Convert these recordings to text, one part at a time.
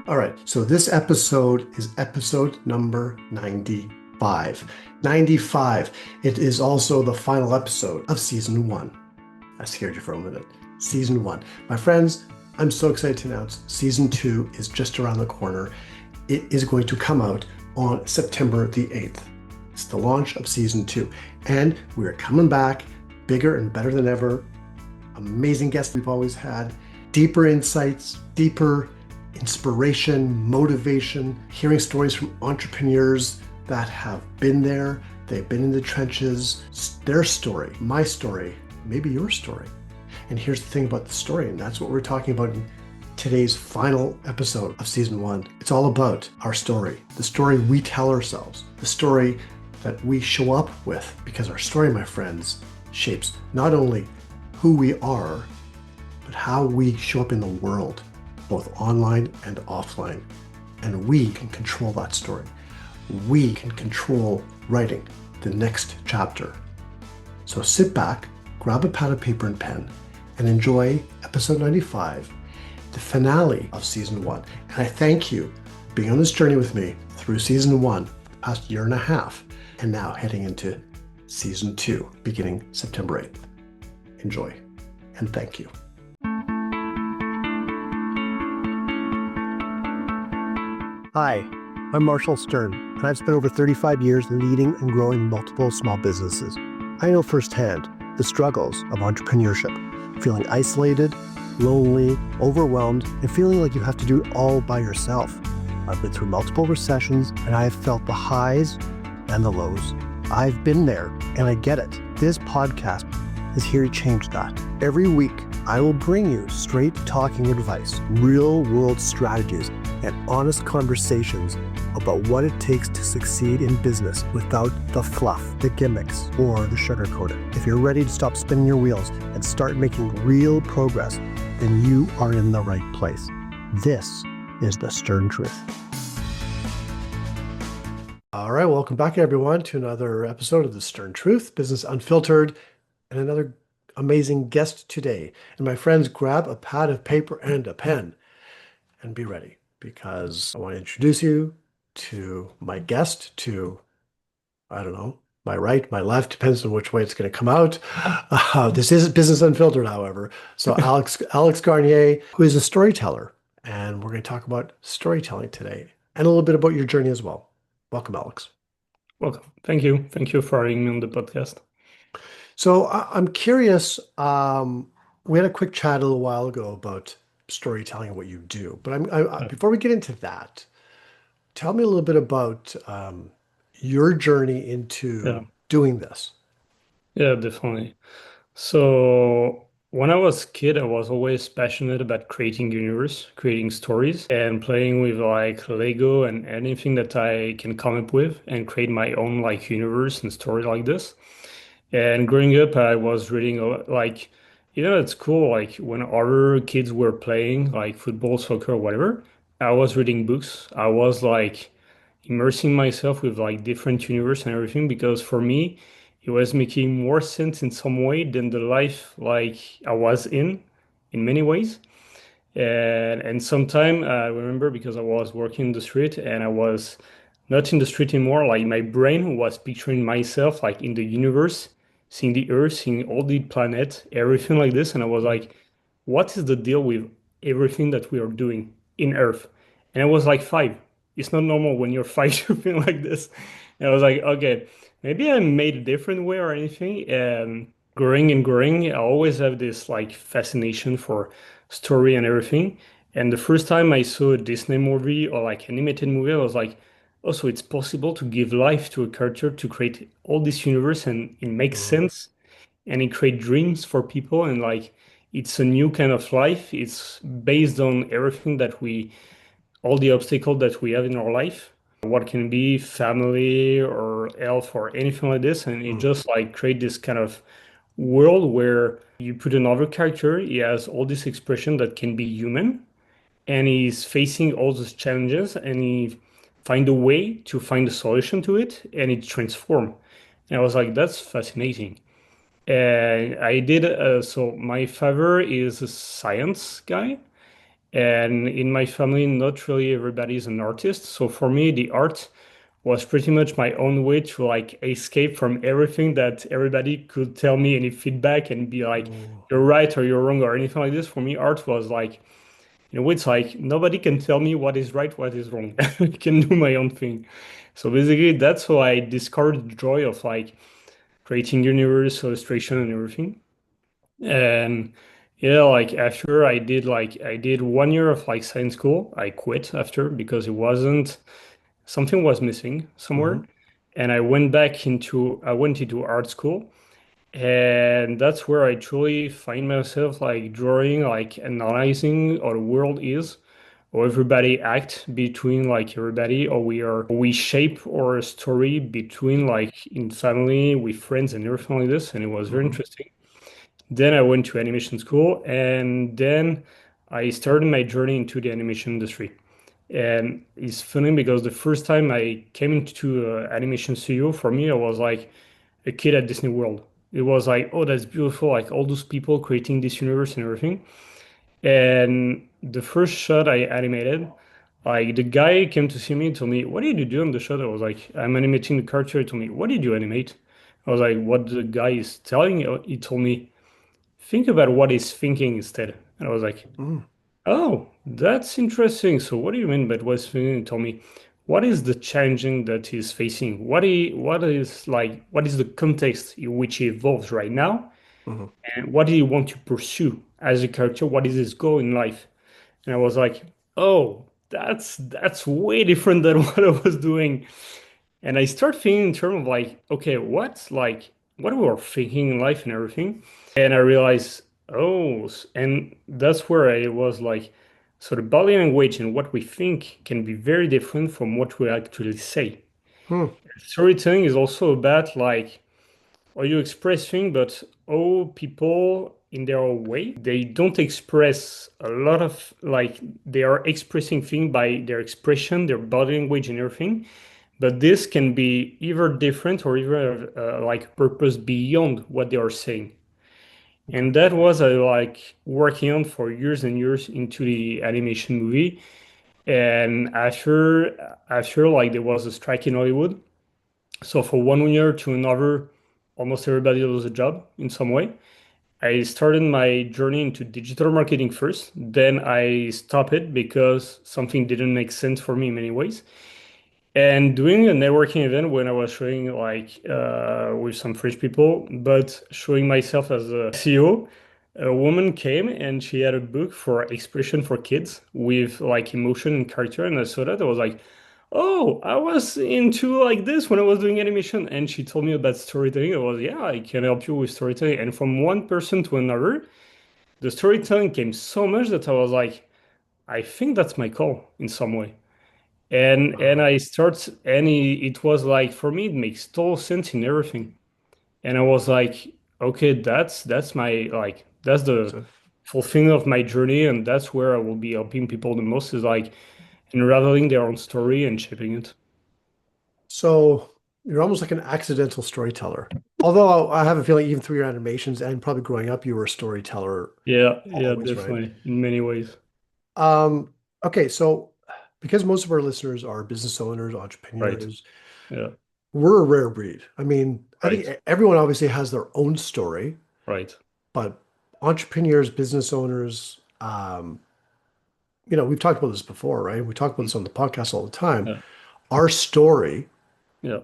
All right, so this episode is episode number 95. 95. It is also the final episode of season one. I scared you for a minute. Season one. My friends, I'm so excited to announce season two is just around the corner. It is going to come out on September the 8th. It's the launch of season two. And we're coming back bigger and better than ever. Amazing guests we've always had, deeper insights, deeper inspiration, motivation, hearing stories from entrepreneurs that have been there, they've been in the trenches, their story, my story, maybe your story. And here's the thing about the story, and that's what we're talking about in today's final episode of season one. It's all about our story, the story we tell ourselves, the story that we show up with, because our story, my friends, shapes not only who we are, but how we show up in the world, both online and offline. And we can control that story. We can control writing the next chapter. So sit back, grab a pad of paper and pen, and enjoy episode 95, the finale of season one. And I thank you for being on this journey with me through season one, the past year and a half, and now heading into season two, beginning September 8th. Enjoy, and thank you. Hi, I'm Marshall Stern, and I've spent over 35 years leading and growing multiple small businesses. I know firsthand the struggles of entrepreneurship, feeling isolated, lonely, overwhelmed, and feeling like you have to do it all by yourself. I've been through multiple recessions, and I have felt the highs and the lows. I've been there, and I get it. This podcast is here to change that. Every week, I will bring you straight talking advice, real-world strategies, and honest conversations about what it takes to succeed in business without the fluff, the gimmicks, or the sugarcoating. If you're ready to stop spinning your wheels and start making real progress, then you are in the right place. This is the Stern Truth. All right, welcome back everyone to another episode of the Stern Truth, Business Unfiltered, and another amazing guest today. And my friends, grab a pad of paper and a pen and be ready, because I want to introduce you to my guest, to, I don't know, my right, my left, depends on which way it's going to come out. This is Business Unfiltered, however. So Alex Garnier, who is a storyteller, and we're going to talk about storytelling today and a little bit about your journey as well. Welcome, Alex. Welcome. Thank you. Thank you for having me on the podcast. So I'm curious, we had a quick chat a little while ago about storytelling and what you do, but before we get into that, tell me a little bit about your journey Yeah, into doing this. yeah, definitely. So when I was a kid, I was always passionate about creating universe, creating stories, and playing with like Lego and anything that I can come up with and create my own like universe and story like this. And growing up, I was reading like, at school, like when other kids were playing like football, soccer, whatever, I was reading books. I was like immersing myself with like different universe and everything because for me, it was making more sense in some way than the life like I was in many ways. And sometime I remember because I was working in the street and I was not in the street anymore. Like my brain was picturing myself like in the universe, seeing the Earth, seeing all the planet, everything like this. And I was like, what is the deal with everything that we are doing in Earth? And I was like five. It's not normal when you're five to feel like this. And I was like, okay, maybe I made a different way or anything. And growing and growing, I always have this like fascination for story and everything. And the first time I saw a Disney movie or like animated movie, I was like, oh, so it's possible to give life to a character to create all this universe and it makes Mhm. sense and it create dreams for people and like it's a new kind of life. It's based on everything that we, all the obstacles that we have in our life, what can be family or health or anything like this. And it Mhm. just like create this kind of world where you put another character, he has all this expression that can be human and he's facing all those challenges and he find a way to find a solution to it and it transform. And I was like, that's fascinating. And I did, so my father is a science guy And in my family, not really everybody is an artist. So for me, the art was pretty much my own way to like escape from everything that everybody could tell me any feedback and be like, Ooh. you're right or you're wrong or anything like this. For me, art was like, it's like nobody can tell me what is right, what is wrong. I can do my own thing. So basically, that's how I discovered the joy of like creating universe, illustration, and everything. And yeah, like after I did 1 year of like science school. I quit after because it wasn't something was missing Hmm. somewhere. And I went into art school. And that's where I truly find myself like drawing, like analyzing how the world is, or everybody act between like everybody, or we shape our story between like in family, with friends and everything like this. And it was very Hmm. interesting. Then I went to animation school, and then I started my journey into the animation industry. And it's funny because the first time I came into animation studio, for me, I was like a kid at Disney World. It was like, oh, that's beautiful, like all those people creating this universe and everything. And the first shot I animated, like the guy came to see me and told me, what did you do on the shot? I was like, I'm animating the character. He told me, what did you animate? I was like, what the guy is telling you? He told me, think about what he's thinking instead. And I was like, Mm. oh, that's interesting. So what do you mean by what's thinking? He told me, what is the challenging that he's facing? What is the context in which he evolves right now? Hmm. And what do you want to pursue as a character? What is his goal in life? And I was like, oh, that's way different than what I was doing. And I start thinking in terms of like, okay, what we are thinking in life and everything. And I realized, oh, and that's where I was like, so the body language and what we think can be very different from what we actually say. Hmm. Storytelling is also about like or you express things, but all people in their own way, they don't express a lot of like they are expressing things by their expression, their body language and everything. But this can be either different or either like purpose beyond what they are saying. Okay. And that was like working on for years and years into the animation movie. And after like there was a strike in Hollywood, so for 1 year to another, almost everybody lost a job in some way. I started my journey into digital marketing first. Then I stopped it because something didn't make sense for me in many ways. And doing a networking event when I was showing like with some French people, but showing myself as a CEO, a woman came and she had a book for expression for kids with like emotion and character. And I saw that I was like, oh, I was into like this when I was doing animation. And she told me about storytelling. I was, yeah, I can help you with storytelling. And from one person to another, the storytelling came so much that I was like, I think that's my call in some way. And Uh, I start and it was like for me it makes total sense in everything. And I was like, okay, that's my like that's the so, fulfilling of my journey, and that's where I will be helping people the most is like unraveling their own story and shaping it. so you're almost like an accidental storyteller. Although I have a feeling even through your animations and probably growing up, you were a storyteller Yeah, yeah, always, right? definitely in many ways. Um, okay, so because most of our listeners are business owners, Right. entrepreneurs, Yeah. we're a rare breed. I mean, I think Right. everyone obviously has their own story, Right. but entrepreneurs, business owners, we've talked about this before, right? We talk about Mm. this on the podcast all the time. Yeah. Our story Yeah.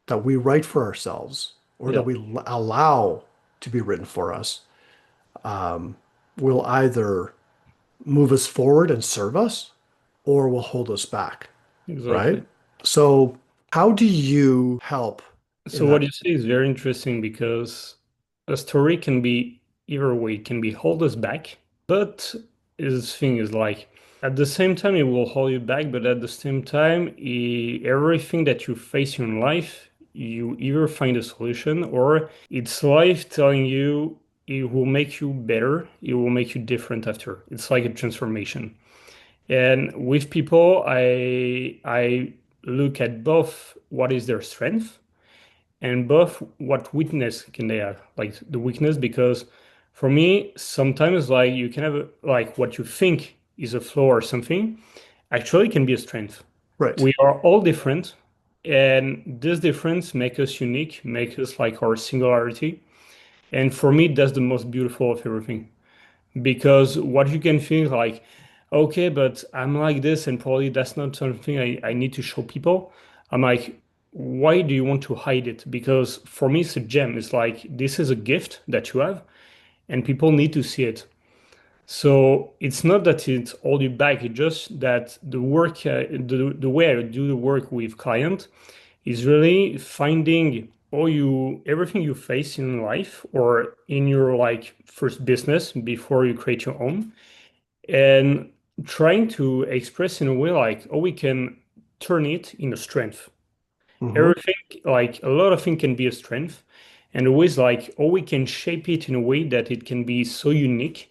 that we write for ourselves or that Yeah. we allow to be written for us will either move us forward and serve us or will hold us back, right? Exactly. So, how do you help in So what that? you say is very interesting because a story can be either way, it can be hold us back, but this thing is like at the same time it will hold you back, but at the same time, everything that you face in life, you either find a solution or it's life telling you it will make you better, it will make you different after. It's like a transformation. And with people, I look at both what is their strength and both what weakness can they have like the weakness because for me sometimes like you can have like what you think is a flaw or something, actually can be a strength. Right. We are all different, and this difference make us unique, make us like our singularity. And for me, that's the most beautiful of everything. Because what you can think like, okay, but I'm like this, and probably that's not something I need to show people. I'm like, why do you want to hide it? Because for me, it's a gem. It's like this is a gift that you have, and people need to see it. So it's not that it's hold you back, it's just that the work, the way I do the work with client is really finding everything you face in life or in your like first business before you create your own, and trying to express in a way like, oh, we can turn it into strength. Hmm. Everything, like a lot of things can be a strength, and always like, oh, we can shape it in a way that it can be so unique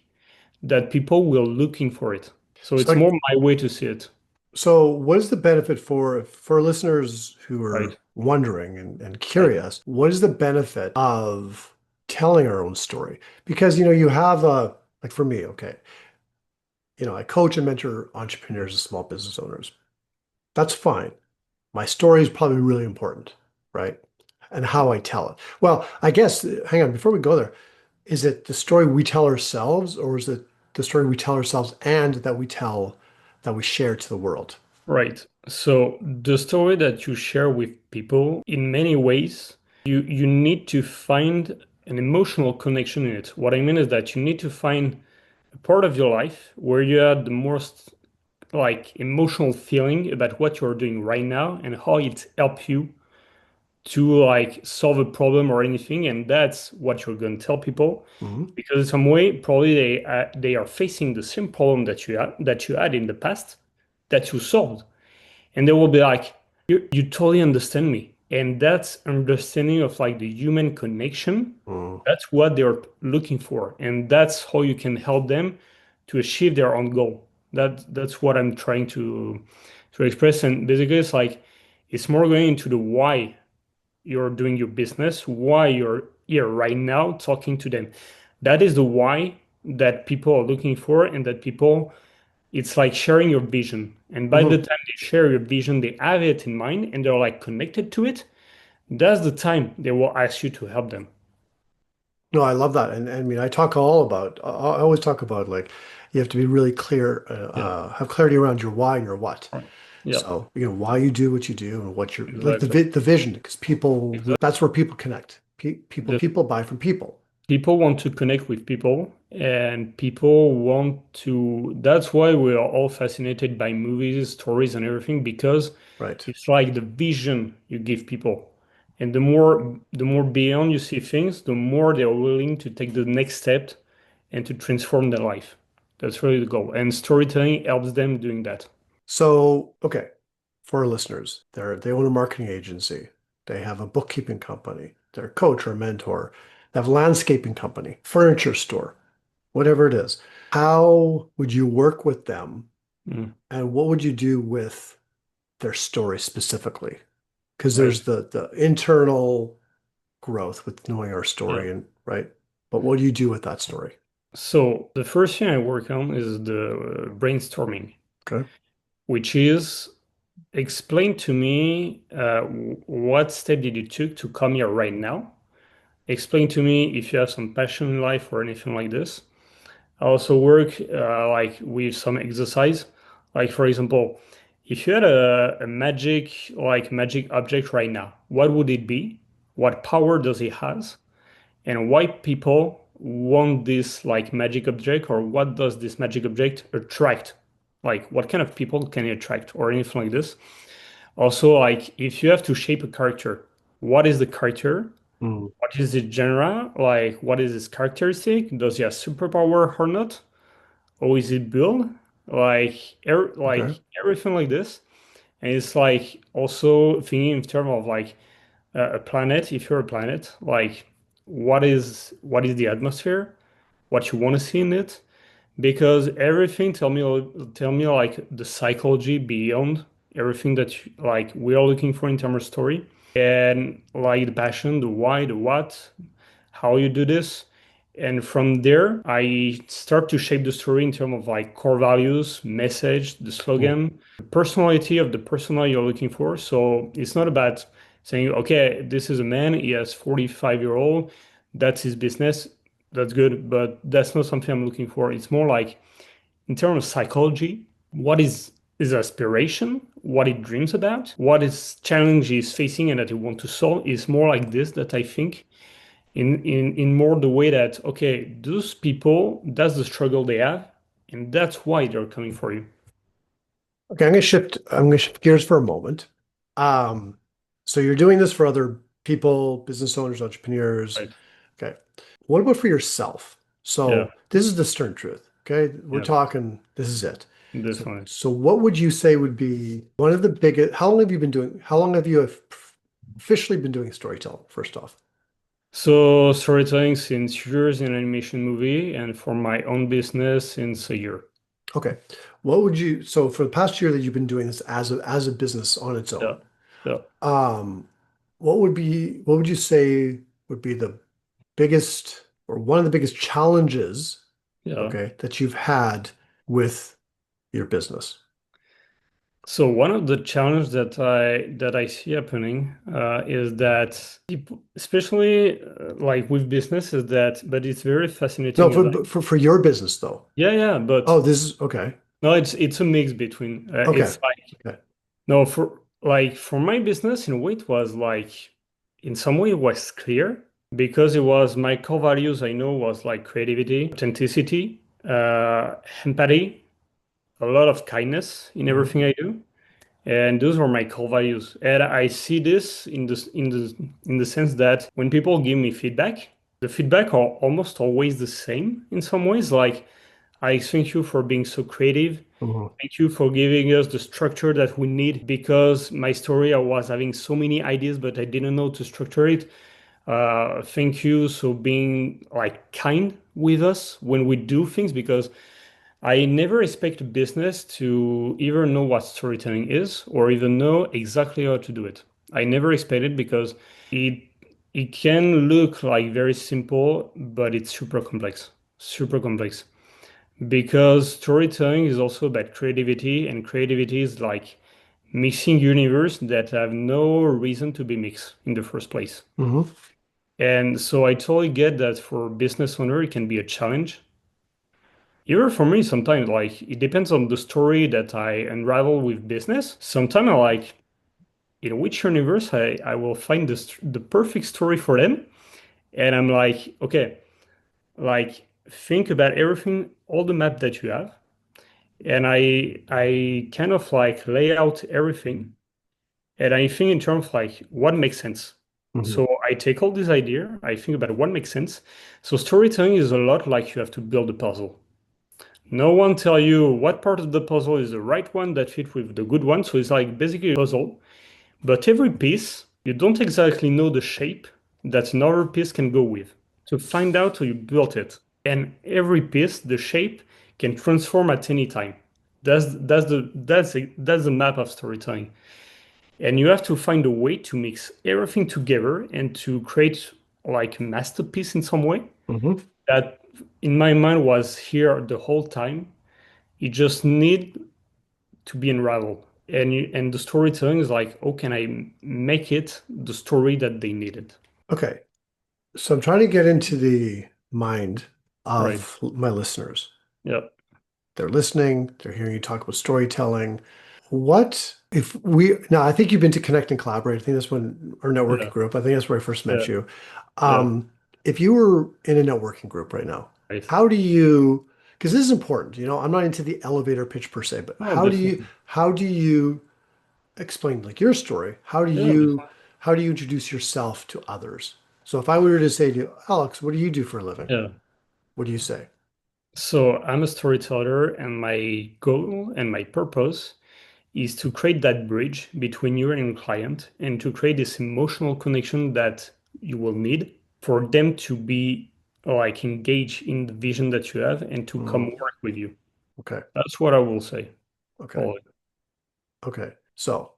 that people will looking for it. So So, it's more my way to see it, so what is the benefit for listeners who right? are wondering and Right, curious? What is the benefit of telling our own story? Because you have a like for me, okay, I coach and mentor entrepreneurs and small business owners. That's fine. My story is probably really important, right? And how I tell it. Well, I guess, hang on, before we go there, is it the story we tell ourselves, or is it the story we tell ourselves and that we share to the world? right. So the story that you share with people, in many ways, you need to find an emotional connection in it. What I mean is that you need to find a part of your life where you have the most like emotional feeling about what you're doing right now and how it helped you to like solve a problem or anything, and that's what you're going to tell people, Hmm. because in some way probably they are facing the same problem that you had in the past that you solved, and they will be like, you totally understand me, and that's understanding of like the human connection. Mm. That's what they're looking for, and that's how you can help them to achieve their own goal. That's what I'm trying to express, and basically it's like it's more going into the why you're doing your business, why you're here right now talking to them. That is the why that people are looking for, and that people, it's like sharing your vision. And by the Hmm. time they share your vision, they have it in mind and they're like connected to it. That's the time they will ask you to help them. No, I love that. And I mean, I always talk about like, you have to be really clear, Yeah. have clarity around your why and your what. Right. Yeah. So, why you do what you do and what you're like Exactly. the vision, because Exactly. that's where people connect. Just People buy from people. people want to connect with people, and people want to, that's why we are all fascinated by movies, stories, and everything, because Right. it's like the vision you give people. And the more beyond you see things, the more they're willing to take the next step and to transform their life. That's really the goal. And storytelling helps them doing that. So, okay, for our listeners, they own a marketing agency. They have a bookkeeping company. They're a coach or a mentor. They have a landscaping company, furniture store, whatever it is. How would you work with them, Mm, and what would you do with their story specifically? Because right. there's the internal growth with knowing our Yeah. story, and right. But what do you do with that story? So the first thing I work on is the brainstorming, Okay. which is explain to me what step did you took to come here right now. Explain to me if you have some passion in life or anything like this. I also work like with some exercise. Like for example, if you had a magic object right now, what would it be? What power does it has? And why people want this like magic object, or what does this magic object attract? Like what kind of people can it attract or anything like this? Also, like if you have to shape a character, what is the character? Mm, What is the genre? Like what is his characteristic? Does he have superpower or not? Or is it build? okay. Like everything like this. And it's like also thinking in terms of like a planet, if you're a planet, like what is the atmosphere? What you want to see in it? Because everything tell me like the psychology beyond everything that like we are looking for in terms of story, and like the passion, the why, the what, how you do this, And from there, I start to shape the story in terms of like core values, message, the Mm. slogan, the personality of the persona you're looking for. So it's not about saying, okay, this is a man, he has 45-year-old, that's his business, that's good, but that's not something I'm looking for. It's more like in terms of psychology, what is his aspiration, what he dreams about, what is challenge he's facing and that he wants to solve is more like this that I think in more the way that okay, those people, that's the struggle they have, and that's why they're coming for you. Okay, I'm gonna shift gears for a moment. Um, so you're doing this for other people, business owners, entrepreneurs. Right. Okay. What about for yourself? Yeah. So this is the stern truth. Okay. We're Yeah. talking, this is it. Definitely. So what would you say would be one of the biggest, how long have you officially been doing storytelling, first off? So storytelling since years in animation movie, and for my own business since a year. Okay. So for the past year that you've been doing this as a business on its Yeah. own, Yeah. um, what would you say would be the biggest or one of the biggest challenges, Yeah. okay, that you've had with your business? So one of the challenges that I see happening is that people, especially like with business, is that, but it's very No, fascinating as I, for your business though. yeah, yeah, Oh, but this is okay. no, it's a mix between Okay. it's like Okay. no for like for my business in a way it was like in some way it was clear because it was my core values I know was like creativity, authenticity, empathy, a lot of kindness in Hmm. everything I do. And those were my core values. And I see this in the sense that when people give me feedback, the feedback are almost always the same in some ways. Like, I thank you for being so creative. Hmm. Thank you for giving us the structure that we need because my story, I was having so many ideas, but I didn't know to structure it. Thank you for being like kind with us when we do things because I never expect a business to either know what storytelling is or even know exactly how to do it. I never expect it because it it can look like very simple, but it's super complex. Super complex. Because storytelling is also about creativity, and creativity is like mixing universe that have no reason to be mixed in the first place. Hmm. And so I totally get that for business owner, it can be a challenge. Even for me, sometimes like it depends on the story that I unravel with business. Sometimes I like in which universe I will find the perfect story for them. And I'm like, okay, like think about everything, all the map that you have. And I kind of like lay out everything. And I think in terms of like what makes sense. Hmm. So I take all this idea, I think about what makes sense. So storytelling is a lot like you have to build a puzzle. No one tell you what part of the puzzle is the right one that fit with the good one. So it's like basically a puzzle. But every piece, you don't exactly know the shape that another piece can go with. To find out how you built it. And every piece, the shape, can transform at any time. That's the map of storytelling. And you have to find a way to mix everything together and to create like a masterpiece in some way Hmm. that in my mind was here the whole time. You just need to be unraveled. And the storytelling is like, how can I make it the story that they needed? Okay. So I'm trying to get into the mind Right. of my listeners. Yeah. They're listening, they're hearing you talk about storytelling. What if we now I think you've been to Connect and Collaborate. I think that's when our networking Yeah. group. I think that's where I first met Yeah. you. Yeah. If you were in a networking group right now, Right. how do you, because this is important, I'm not into the elevator pitch per se, but Oh, definitely. how do you explain like your story? Yeah, definitely. How do you introduce yourself to others? So if I were to say to you, Alex, what do you do for a living? Yeah. What do you say? So I'm a storyteller, and my goal and my purpose is to create that bridge between you and your client and to create this emotional connection that you will need for them to be like engaged in the vision that you have and to come Mhm. work with you. Okay. That's what I will say. Okay. Oh, Okay. So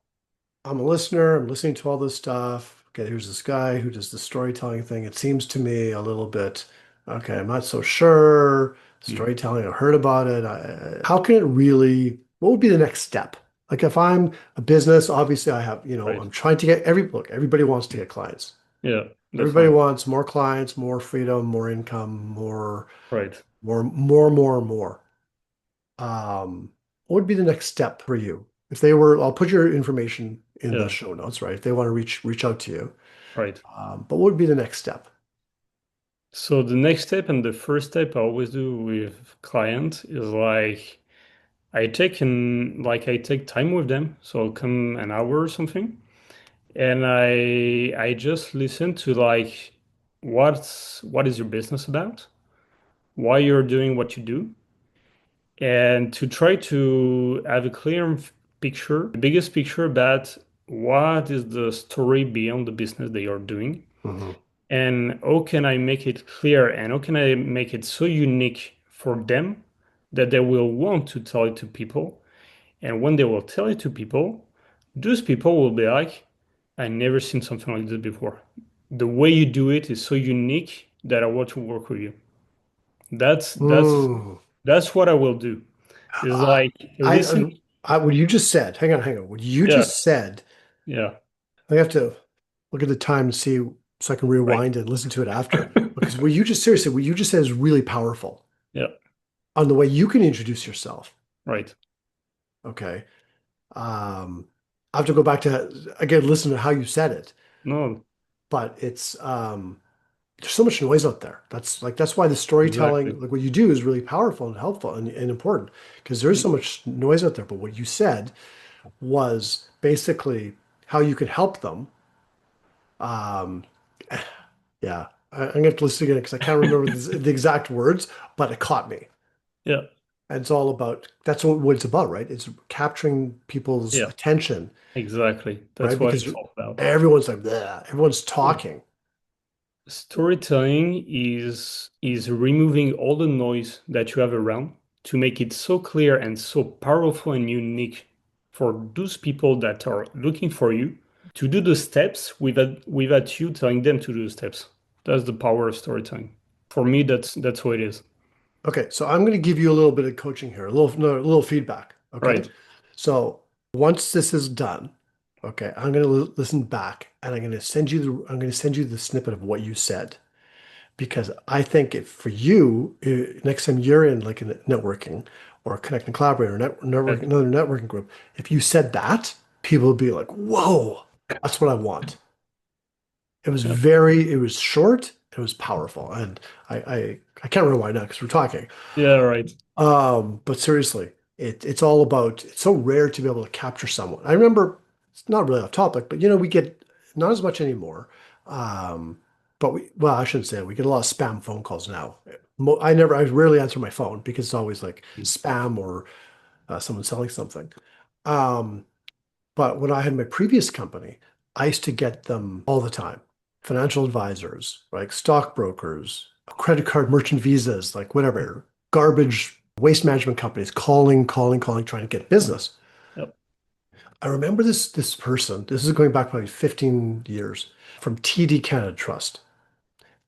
I'm a listener. I'm listening to all this stuff. Okay, here's this guy who does the storytelling thing. It seems to me a little bit Okay, I'm not so sure. Mm, Storytelling, I heard about it. How can it really, what would be the next step? Like if I'm a business, obviously I have, right. I'm trying to get look, everybody wants to get clients. Yeah, Everybody definitely. wants more clients, more freedom, more income, Right. more. What would be the next step for you? If they were, I'll put your information in the Yeah, show notes, right? If they want to reach out to you. right. But what would be the next step? So the next step and the first step I always do with client is like I take time with them. So I'll come an hour or something. And I just listen to like what is your business about? Why you're doing what you do? And to try to have a clear picture, the biggest picture about what is the story beyond the business they are doing, Mhm. and how can I make it clear and how can I make it so unique for them that they will want to tell it to people. And when they will tell it to people, those people will be like, I never seen something like this before. The way you do it is so unique that I want to work with you. That's that's Mm. that's what I will do. Is I, like listen. what you just said, hang on. What you Yeah, just said, yeah, I have to look at the time and see so I can right. rewind and listen to it after. Because seriously, what you just said is really powerful Yeah, on the way you can introduce yourself. right. Okay. Um, I have to go back to again, listen to how you said it, No, but there's so much noise out there. That's why the storytelling, exactly. like what you do, is really powerful and helpful and important because there is so much noise out there. But what you said was basically how you could help them. Um, yeah, I'm gonna have to listen again because I can't remember the exact words, but it caught me. Yeah, And it's all about that's what it's about, right? It's capturing people's yeah, attention, exactly. right? That's what Because it's all about. everyone's like, "Bleh," everyone's talking. Storytelling is removing all the noise that you have around to make it so clear and so powerful and unique for those people that are looking for you to do the steps without you telling them to do the steps. That's the power of storytelling. For me, that's what it is. Okay, so I'm going to give you a little bit of coaching here, a little no, a little feedback. Okay, Right. so once this is done, okay, I'm going to listen back and I'm going to send you the snippet of what you said because I think if for you next time you're in like a networking or connect and collaborate or network Right. another networking group, if you said that, people would be like, "Whoa, that's what I want." Yeah. It was short, it was powerful, and I can't remember why now because we're talking. Yeah, right. But seriously, it's all about, it's so rare to be able to capture someone. I remember it's not really off topic, but we get not as much anymore. Um, but well, I shouldn't say it. We get a lot of spam phone calls now. I rarely answer my phone because it's always like spam or someone selling something. Um, but when I had my previous company, I used to get them all the time. Financial advisors, like stockbrokers, credit card merchant visas, like whatever, garbage waste management companies calling, trying to get business. Yep. I remember this person, this is going back probably 15 years, from TD Canada Trust.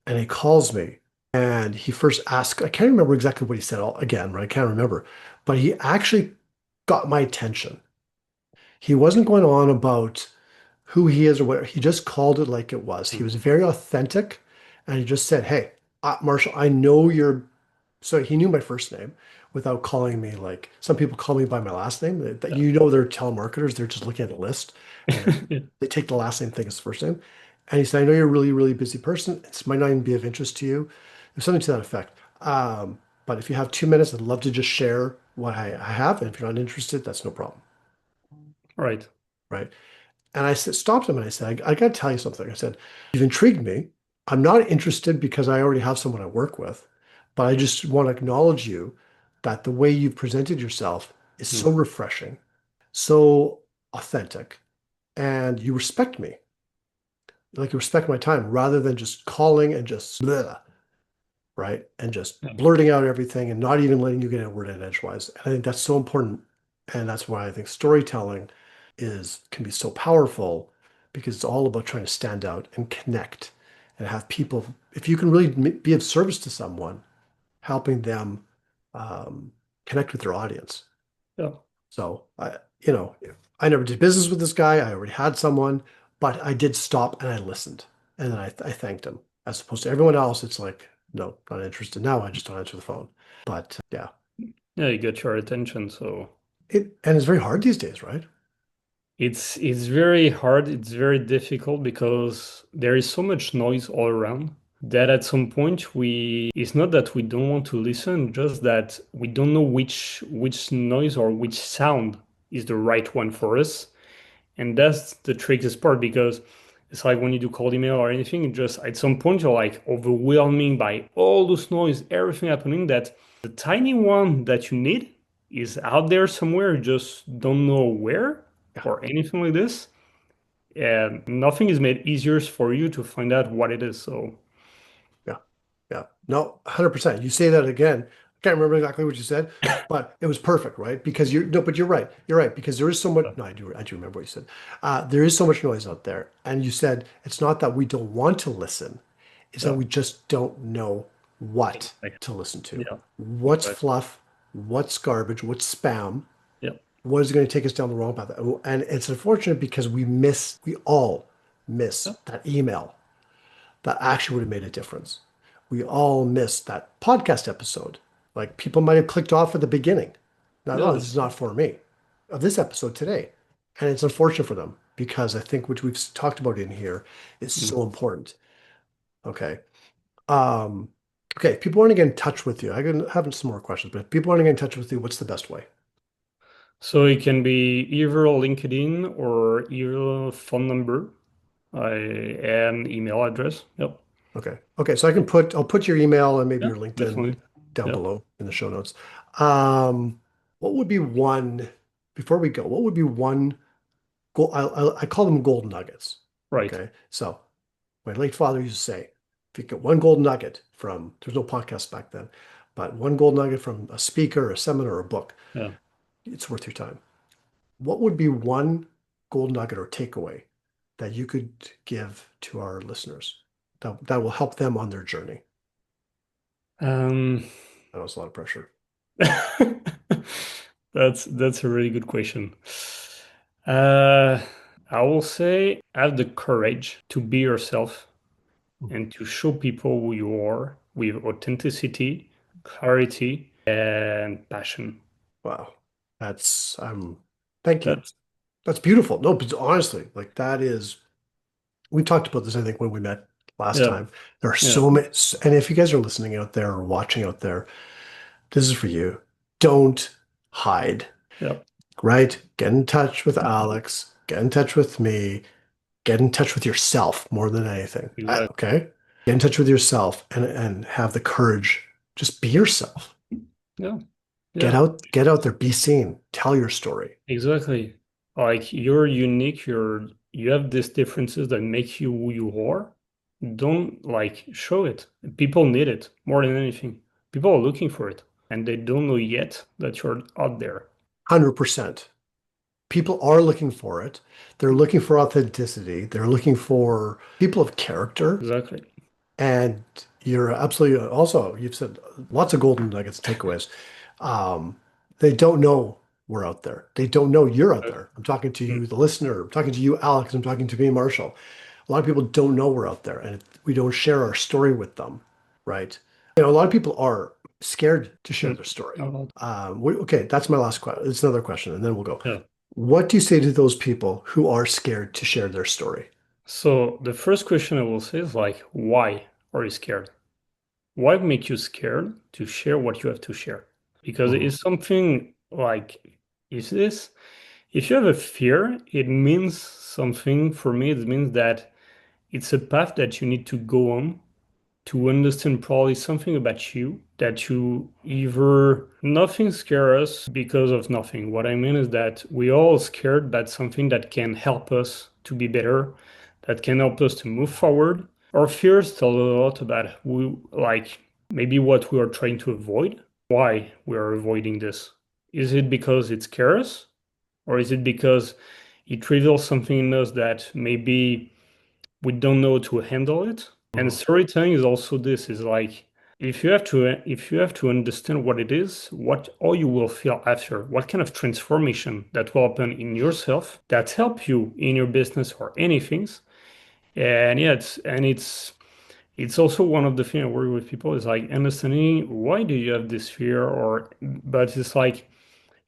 And he calls me and he first asked, I can't remember exactly what he said again, right? I can't remember, but he actually got my attention. He wasn't going on about who he is or what. He just called it like it was. He Mm. was very authentic, and he just said, "Hey, Marshall, I know you're." So he knew my first name without calling me like some people call me by my last name. That they're telemarketers. They're just looking at a list and Yeah. they take the last name thing as the first name. And he said, "I know you're a really really busy person. It might not even be of interest to you." There's something to that effect. But if you have 2 minutes, I'd love to just share what I have. And if you're not interested, that's no problem, Right. right? And I stopped him and I said, I got to tell you something. I said, you've intrigued me. I'm not interested because I already have someone I work with, but I just want to acknowledge you that the way you've presented yourself is so Mm. refreshing, so authentic, and you respect me. Like you respect my time rather than just calling and just bleh, right? And just Yeah. blurting out everything and not even letting you get a word in edgewise. And I think that's so important. And that's why I think storytelling can be so powerful because it's all about trying to stand out and connect and have people, if you can really be of service to someone, helping them um, connect with their audience. Yeah. So I never did business with this guy. I already had someone, but I did stop and I listened, and then I thanked him. As opposed to everyone else, it's like, no, not interested now. I just don't answer the phone. But yeah, Yeah, you get your attention. So and it's very hard these days, right? it's very hard, it's very difficult because there is so much noise all around that at some point we it's not that we don't want to listen, just that we don't know which noise or which sound is the right one for us. And that's the trickiest part because it's like when you do cold email or anything, it just at some point you're like overwhelming by all this noise, everything happening, that the tiny one that you need is out there somewhere, you just don't know where Yeah, or anything like this. And nothing is made easier for you to find out what it is. So yeah, yeah. No, 100%. You say that again. I can't remember exactly what you said, but it was perfect, right? Because you're no, but you're right. You're right because there is so much. No, I do remember what you said. There is so much noise out there, and you said it's not that we don't want to listen, it's that yeah, we just don't know what like, to listen to. yeah, What's exactly. fluff? What's garbage? What's spam? Yeah, What is going to take us down the wrong path? And it's unfortunate because we all miss yeah, that email that actually would have made a difference. We all missed that podcast episode. Like people might have clicked off at the beginning. Now, yeah, no, this is not for me of this episode today. And it's unfortunate for them because I think what we've talked about in here is mm. so important. Okay. Um, okay. If people want to get in touch with you, I can have some more questions, but if people want to get in touch with you, what's the best way? So it can be either LinkedIn or either phone number, and email address. Yep. Okay. Okay. So I'll put your email and maybe Yeah, your LinkedIn definitely. down Yeah. below in the show notes. Um, what would be one, before we go, what would be one gold, I call them gold nuggets. Right. Okay. So my late father used to say, if you get one gold nugget from, there's no podcast back then, but one gold nugget from a speaker, a seminar, or a book, Yeah. it's worth your time. What would be one gold nugget or takeaway that you could give to our listeners that will help them on their journey? Um, I know it's a lot of pressure. that's a really good question. Uh, I will say have the courage to be yourself and to show people who you are with authenticity, clarity, and passion. Wow. Thank you. That's That's beautiful. No, but honestly, like that is, we talked about this, I think, when we met last yeah, time. There are yeah, so many, and if you guys are listening out there or watching out there, this is for you. Don't hide, yeah, right? Get in touch with Alex, get in touch with me, get in touch with yourself more than anything. exactly. Okay? Get in touch with yourself and have the courage. Just be yourself. Yeah, yeah. Get out there, be seen, tell your story. Exactly. Like you're unique, you have these differences that make you who you are. Don't like show it. People need it more than anything. People are looking for it and they don't know yet that you're out there. 100%. People are looking for it. They're looking for authenticity. They're looking for people of character. Exactly. And you're absolutely also, you've said lots of golden nuggets, takeaways. Um, they don't know we're out there. They don't know you're out there. I'm talking to Mm, you, the listener. I'm talking to you, Alex. I'm talking to me, Marshall. A lot of people don't know we're out there and we don't share our story with them, right? A lot of people are scared to share mm, their story. about- Okay, that's my last question. It's another question, and then we'll go. Yeah. What do you say to those people who are scared to share their story? So the first question I will say is like, why are you scared? Why make you scared to share what you have to share? Because Mhm. it's something like, is this? If you have a fear, it means something for me. It means that it's a path that you need to go on to understand probably something about you that you either nothing scares us because of nothing. What I mean is that we all scared about something that can help us to be better, that can help us to move forward. Our fears tell a lot about who, like maybe what we are trying to avoid, why we are avoiding this. Is it because it scares us? Or is it because it reveals something in us that maybe we don't know to handle it? And storytelling is also this is like if you have to understand what it is, what all you will feel after, what kind of transformation that will happen in yourself that help you in your business or anything. And yeah, it's also one of the things I worry with people is like understanding why do you have this fear or but it's like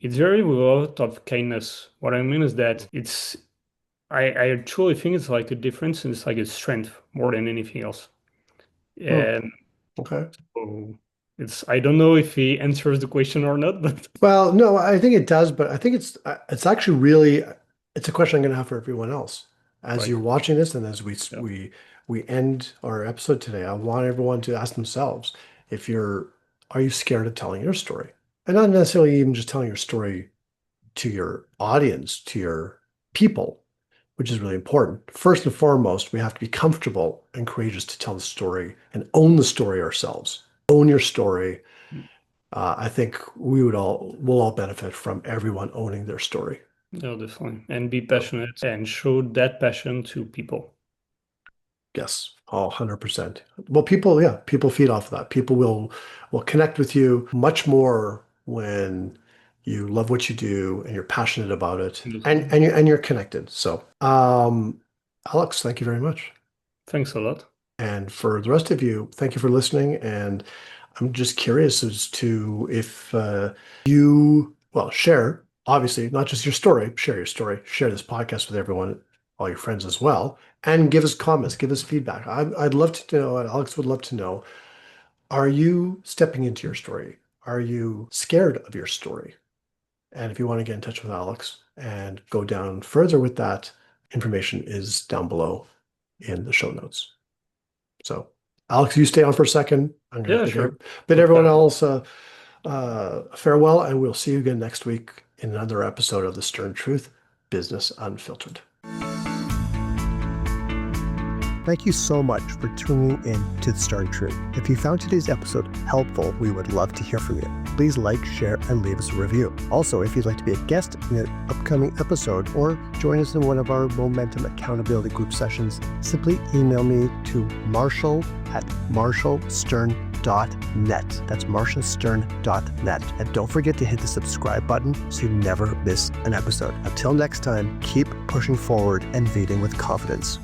it's very with a lot of kindness. What I mean is that I truly think it's like a difference and it's like a strength more than anything else. Hmm. And Okay. so I don't know if he answers the question or not, but Well, no, I think it does, but I think it's actually really it's a question I'm going to have for everyone else. As like you're watching this and as we yeah, we we end our episode today, I want everyone to ask themselves if you're are you scared of telling your story? And not necessarily even just telling your story to your audience, to your people, which is really important. First and foremost, we have to be comfortable and courageous to tell the story and own the story ourselves. Own your story. I think we'll all benefit from everyone owning their story. no, definitely. And be So, passionate and show that passion to people. yes, all 100%. Well, people, yeah, people feed off of that. People will connect with you much more when you love what you do and you're passionate about it Definitely. and you're connected. So, Alex, thank you very much. Thanks a lot. And for the rest of you, thank you for listening. And I'm just curious as to if you, well, share, obviously, not just your story, share this podcast with everyone, all your friends as well, and give us comments, give us feedback. I'd love to know, and Alex would love to know, are you stepping into your story? Are you scared of your story? And if you want to get in touch with Alex and go down further with that, information is down below in the show notes. So, Alex, you stay on for a second. I'm going to Yeah, sure. bid No everyone problem. else farewell, and we'll see you again next week in another episode of The Stern Truth Business Unfiltered. Thank you so much for tuning in to The Stern Truth. If you found today's episode helpful, we would love to hear from you. Please like, share, and leave us a review. Also, if you'd like to be a guest in an upcoming episode or join us in one of our Momentum Accountability Group sessions, simply email me to marshall@marshallstern.net. That's marshallstern.net. And don't forget to hit the subscribe button so you never miss an episode. Until next time, keep pushing forward and leading with confidence.